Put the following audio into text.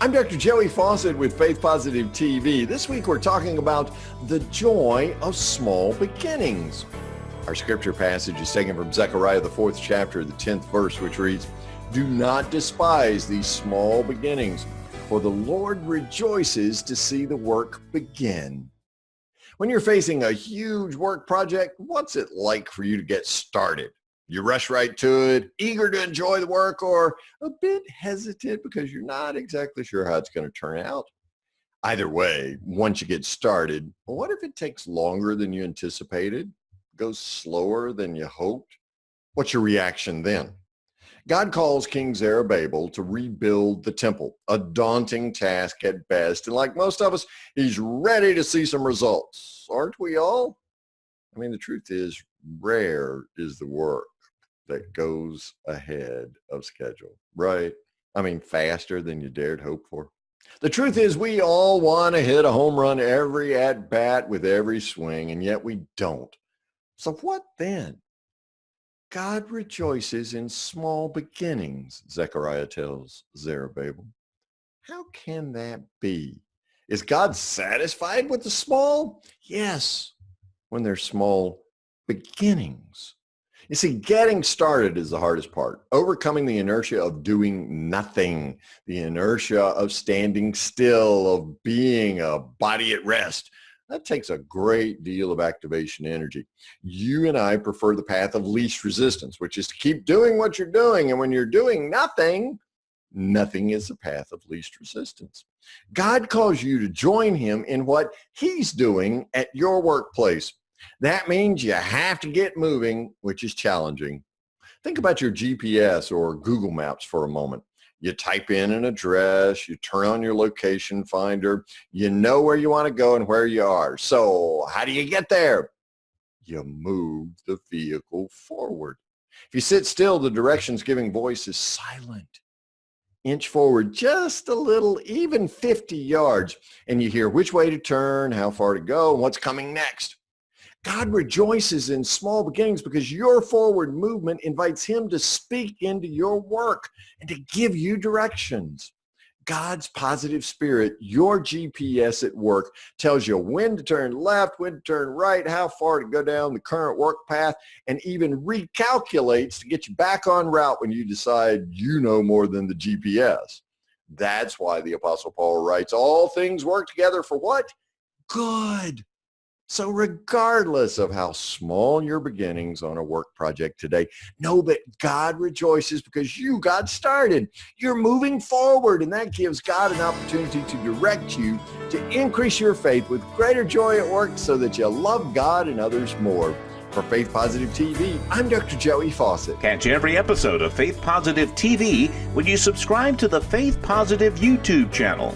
I'm Dr. Joey Faucette with Faith Positive TV. This week we're talking about the joy of small beginnings. Our scripture passage is taken from Zechariah, the 4th chapter, the 10th verse, which reads, "Do not despise these small beginnings, for the Lord rejoices to see the work begin." When you're facing a huge work project, what's it like for you to get started? You rush right to it, eager to enjoy the work, or a bit hesitant because you're not exactly sure how it's going to turn out? Either way, once you get started, what if it takes longer than you anticipated? Goes slower than you hoped? What's your reaction then? God calls King Zerubbabel to rebuild the temple, a daunting task at best. And like most of us, he's ready to see some results. Aren't we all? I mean, the truth is, rare is the work that goes ahead of schedule, right? I mean, faster than you dared hope for. The truth is, we all want to hit a home run every at-bat with every swing, and yet we don't. So what then? God rejoices in small beginnings, Zechariah tells Zerubbabel. How can that be? Is God satisfied with the small? Yes, when they're small beginnings. You see, getting started is the hardest part. Overcoming the inertia of doing nothing, the inertia of standing still, of being a body at rest. That takes a great deal of activation energy. You and I prefer the path of least resistance, which is to keep doing what you're doing. And when you're doing nothing, nothing is the path of least resistance. God calls you to join him in what he's doing at your workplace. That means you have to get moving, which is challenging. Think about your GPS or Google Maps for a moment. You type in an address, you turn on your location finder, you know where you want to go and where you are. So how do you get there? You move the vehicle forward. If you sit still, the directions giving voice is silent. Inch forward just a little, even 50 yards, and you hear which way to turn, how far to go, and what's coming next. God rejoices in small beginnings because your forward movement invites him to speak into your work and to give you directions. God's positive spirit, your GPS at work, tells you when to turn left, when to turn right, how far to go down the current work path, and even recalculates to get you back on route when you decide you know more than the GPS. That's why the Apostle Paul writes, all things work together for what? Good. So regardless of how small your beginnings on a work project today, know that God rejoices because you got started. You're moving forward, and that gives God an opportunity to direct you to increase your faith with greater joy at work so that you love God and others more. For Faith Positive TV, I'm Dr. Joey Faucette. Catch every episode of Faith Positive TV when you subscribe to the Faith Positive YouTube channel.